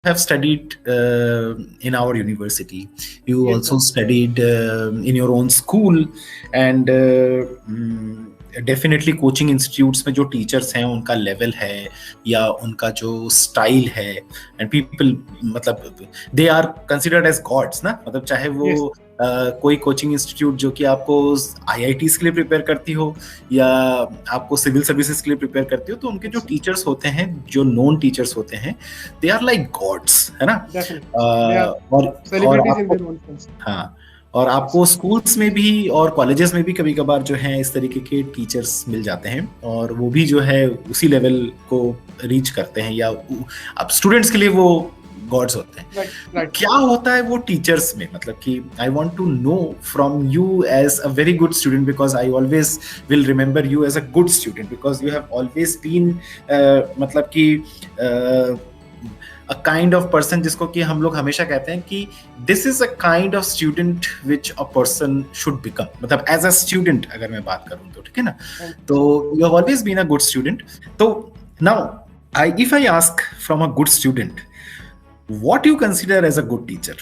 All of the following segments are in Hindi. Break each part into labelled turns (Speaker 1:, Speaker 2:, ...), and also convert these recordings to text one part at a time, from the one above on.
Speaker 1: have studied in our university. You
Speaker 2: Yes,
Speaker 1: also
Speaker 2: sir.
Speaker 1: studied in your own school, and definitely coaching institutes में जो टीचर्स हैं उनका लेवल है या उनका जो स्टाइल है, एंड पीपल मतलब they are considered as gods ना, मतलब चाहे वो
Speaker 2: Yes.
Speaker 1: कोई कोचिंग इंस्टीट्यूट जो कि आपको आईआईटीज के लिए प्रिपेयर करती हो या आपको सिविल सर्विसेज के लिए प्रिपेयर करती हो, तो उनके जो टीचर्स होते हैं, जो नॉन टीचर्स होते हैं, दे आर लाइक गॉड्स, है ना।
Speaker 2: Definitely. They are
Speaker 1: और
Speaker 2: celebrities in
Speaker 1: आपको,
Speaker 2: their own sense.
Speaker 1: हाँ, और
Speaker 2: Yes.
Speaker 1: आपको स्कूल्स में भी और कॉलेजेस में भी कभी कभार जो है इस तरीके के टीचर्स मिल जाते हैं, और वो भी जो है उसी लेवल को रीच करते हैं, या अब स्टूडेंट्स के लिए वो गॉड्स होते हैं।
Speaker 2: Right.
Speaker 1: क्या होता है वो टीचर्स में, मतलब कि I want to know from you as a very good student, because I always will remember you as a good student, because you have always been मतलब कि अ काइंड ऑफ पर्सन जिसको कि हम लोग हमेशा कहते हैं कि this is a kind of student which a person should become, मतलब एज अ स्टूडेंट अगर मैं बात करूं तो, ठीक है ना। तो you have always been a good student. तो now if I ask from a good student, what you consider as a good teacher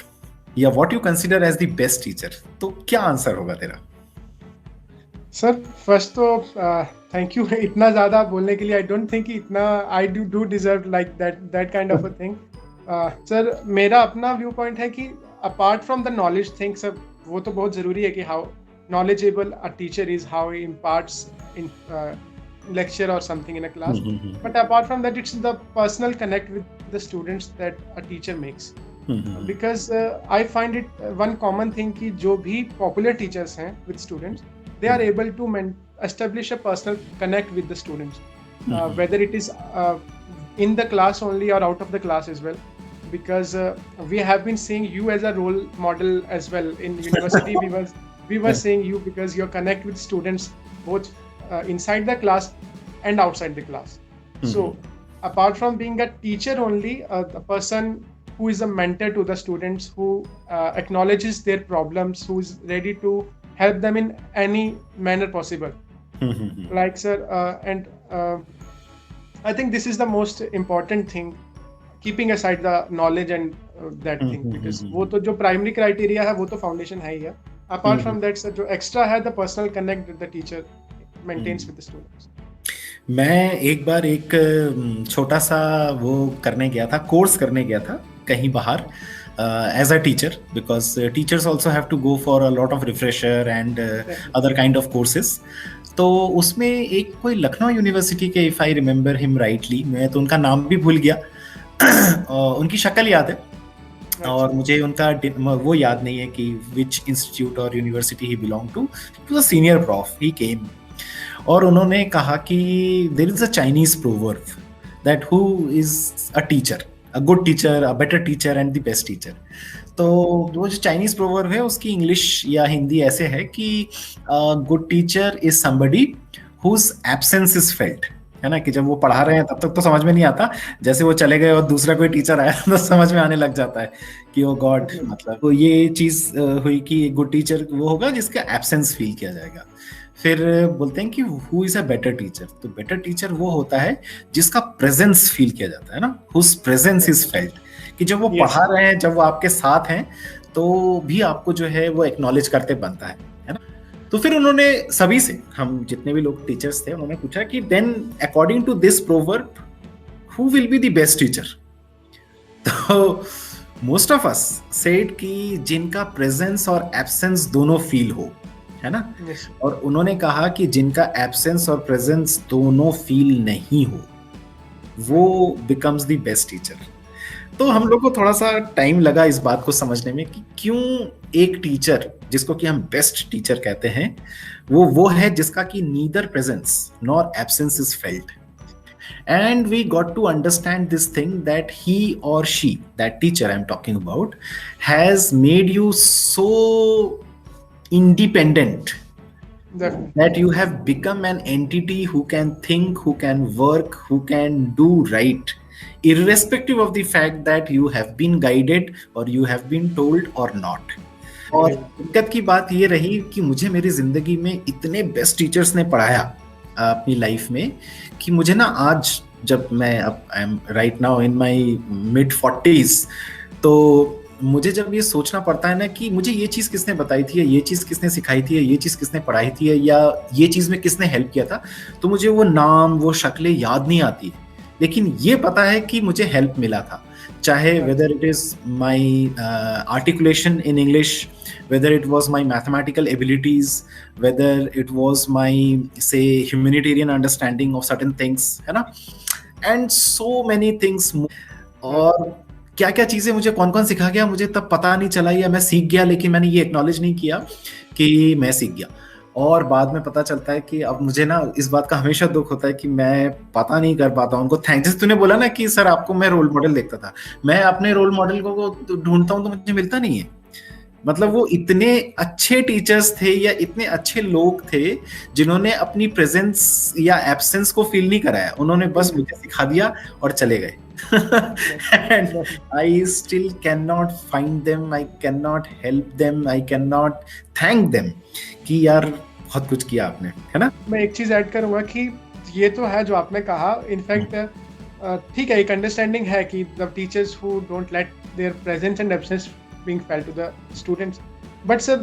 Speaker 1: या what you consider as the best teacher, तो क्या आंसर होगा तेरा?
Speaker 2: सर फर्स्ट तो थैंक यू इतना ज़्यादा बोलने के लिए। आई डोंट थिंक इतना I do deserve like that kind of a thing. Sir मेरा अपना व्यू पॉइंट है कि apart from the knowledge thing, sir वो तो बहुत ज़रूरी है कि how knowledgeable a teacher is, how he imparts in lecture or something in a class. But apart from that, it's the personal connect with the students that a teacher makes. Because I find it one common thing कि जो भी popular teachers हैं with students, they are able to establish a personal connect with the students, whether it is in the class only or out of the class as well. Because we have been seeing you as a role model as well in university. we were seeing you because you connect with students both inside the class and outside the class. So apart from being a teacher only, a person who is a mentor to the students, who acknowledges their problems, who is ready to help them in any manner possible. Like sir, and I think this is the most important thing, keeping aside the knowledge and that thing, because वो तो जो primary criteria है वो तो foundation है ही है. Apart from that sir, जो extra है, the personal connect that the teacher maintains with the students.
Speaker 1: मैं एक बार एक छोटा सा वो करने गया था, कोर्स करने गया था कहीं बाहर as a teacher, because teachers also have to go for a lot of refresher and other kind of courses. तो उसमें एक कोई लखनऊ यूनिवर्सिटी के, if I remember him rightly, मैं तो उनका नाम भी भूल गया उनकी शक्ल याद है और मुझे उनका वो याद नहीं है कि विच इंस्टीट्यूट और university he belong to. It was a senior prof, he came और उन्होंने कहा कि there is a Chinese proverb that who is a teacher, a good teacher, a better teacher and the best teacher. तो वो जो चाइनीज प्रोवर्ब है उसकी इंग्लिश या हिंदी ऐसे है कि good teacher is somebody whose absence is felt, है ना। कि जब वो पढ़ा रहे हैं तब तक तो समझ में नहीं आता, जैसे वो चले गए और दूसरा कोई टीचर आया तो समझ में आने लग जाता है कि ओ गॉड, मतलब तो ये चीज हुई कि गुड टीचर वो होगा जिसका एब्सेंस फील किया जाएगा। फिर बोलते हैं कि who is a better teacher, तो बेटर टीचर वो होता है जिसका प्रेजेंस फील किया जाता है ना, हुज प्रेजेंस इज फेल्ट, कि जब वो पढ़ा रहे हैं, जब वो आपके साथ हैं तो भी आपको जो है वो एक्नॉलेज करते बनता है ना। तो फिर उन्होंने सभी से, हम जितने भी लोग टीचर्स थे, उन्होंने पूछा कि then according to this proverb who will be the best teacher. तो मोस्ट ऑफ अस सेड कि जिनका प्रेजेंस और एब्सेंस दोनों फील हो, है ना। और उन्होंने कहा कि जिनका एब्सेंस और प्रेजेंस दोनों फील नहीं हो वो बिकम्स द बेस्ट टीचर। तो हम लोग को थोड़ा सा टाइम लगा इस बात को समझने में कि क्यों एक टीचर जिसको कि हम बेस्ट टीचर कहते हैं वो है जिसका कि neither presence nor absence is felt. And we got to understand this thing that he or she, that teacher I'm talking about, has made you so independent,
Speaker 2: Definitely.
Speaker 1: that you have become an entity who can think, who can work, who can do right, irrespective of the fact that you have been guided or you have been told or not. और दिक्कत की बात ये रही कि मुझे मेरी जिंदगी में इतने बेस्ट टीचर्स ने पढ़ाया अपनी लाइफ में कि मुझे ना आज जब मैं अब I am right now in my mid 40s, तो मुझे जब ये सोचना पड़ता है ना कि मुझे ये चीज़ किसने बताई थी, या ये चीज़ किसने सिखाई थी, या ये चीज़ किसने पढ़ाई थी, या ये चीज़ में किसने हेल्प किया था, तो मुझे वो नाम, वो शक्लें याद नहीं आती। लेकिन ये पता है कि मुझे हेल्प मिला था, चाहे whether it is my articulation in English, whether it was my mathematical abilities, whether it was my say humanitarian understanding of certain things, है ना, and so many things। और क्या क्या चीजें मुझे कौन कौन सिखा गया मुझे तब पता नहीं चला, या मैं सीख गया लेकिन मैंने ये एक्नॉलेज नहीं किया कि मैं सीख गया। और बाद में पता चलता है कि अब मुझे ना इस बात का हमेशा दुख होता है कि मैं पता नहीं कर पाता उनको थैंक। जैसे तूने बोला ना कि सर आपको मैं रोल मॉडल देखता था, मैं अपने रोल मॉडल को ढूंढता हूँ तो मुझे मिलता नहीं है। मतलब वो इतने अच्छे टीचर्स थे या इतने अच्छे लोग थे जिन्होंने अपनी प्रेजेंस या एब्सेंस को फील नहीं कराया, उन्होंने बस मुझे सिखा दिया और चले गए। And I still cannot find them, I cannot help them, I cannot thank them कि यार बहुत कुछ किया आपने, है ना।
Speaker 2: मैं एक चीज ऐड करूंगा कि ये तो है जो आपने कहा, इनफैक्ट ठीक है, एक अंडरस्टैंडिंग है कि the teachers who don't let there presence and absence being felt to the students, but sir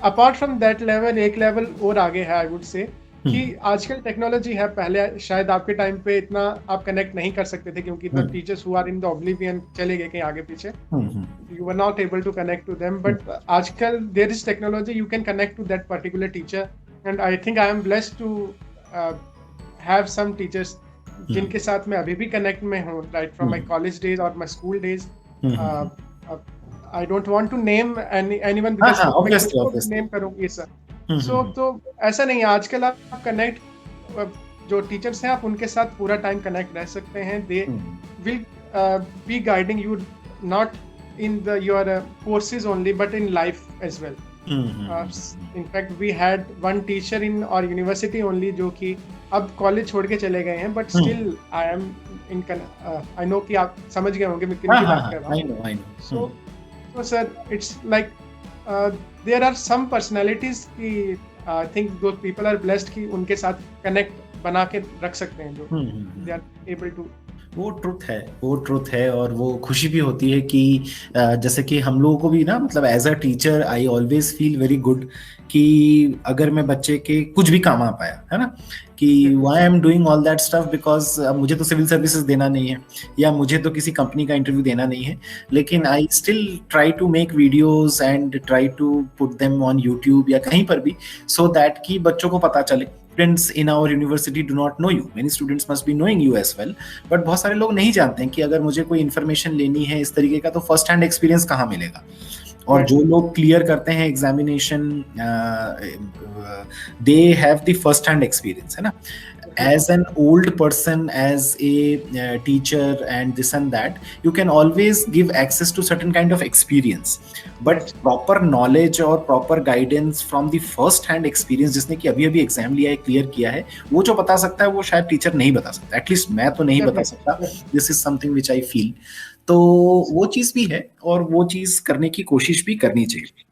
Speaker 2: apart from that level, एक लेवल और आगे है, I would say कि आजकल टेक्नोलॉजी है, पहले शायद आपके टाइम पे इतना आप कनेक्ट नहीं कर सकते थे क्योंकि the teachers who are in the oblivion चले गए कहीं आगे पीछे, you were not able to connect to them, but आजकल there is technology, you can connect to that particular teacher, and I think I am blessed to have some teachers जिनके साथ मैं अभी भी कनेक्ट में हूँ, right from my college days or my school days। I don't want to name anyone because
Speaker 1: obviously
Speaker 2: name करूँगी सर। So तो ऐसा नहीं है, आजकल आप कनेक्ट जो टीचर्स हैं आप उनके साथ पूरा टाइम कनेक्ट रह सकते हैं। They will be guiding you not in your courses only but in life as well। In fact we had one teacher in our university only जो कि अब कॉलेज छोड़ के चले गए हैं, but still I am in I know कि आप समझ गए होंगे मैं किन की बात कर रहा हूँ।
Speaker 1: I know।
Speaker 2: So sir, it's like there are some personalities कि I think those people are blessed कि उनके साथ कनेक्ट बना के रख सकते हैं जो they are able to।
Speaker 1: वो ट्रुथ है और वो खुशी भी होती है कि जैसे कि हम लोगों को भी ना, मतलब as a teacher I always feel very good कि अगर मैं बच्चे के कुछ भी काम आ पाया, है ना, कि why I am doing all that stuff because मुझे तो सिविल सर्विसेज देना नहीं है या मुझे तो किसी कंपनी का इंटरव्यू देना नहीं है, लेकिन I still try to make videos and try to put them on YouTube या कहीं पर भी, सो दैट कि बच्चों को पता चले। Students in our university do not know you, many students must be knowing you as well, but बहुत सारे लोग नहीं जानते हैं कि अगर मुझे कोई इन्फॉर्मेशन लेनी है इस तरीके का तो फर्स्ट हैंड एक्सपीरियंस कहाँ मिलेगा। और जो लोग क्लियर करते हैं examination they have the first hand experience, है ना। As an old person, as a teacher and this and that, you can always give access to certain kind of experience, but proper knowledge or proper guidance from the first hand experience जिसने कि अभी अभी एग्जाम लिया है, क्लियर किया है, वो जो बता सकता है वो शायद टीचर नहीं बता सकता, एटलीस्ट मैं तो नहीं बता सकता। This is something which I feel. तो वो चीज भी है और वो चीज करने की कोशिश भी करनी चाहिए।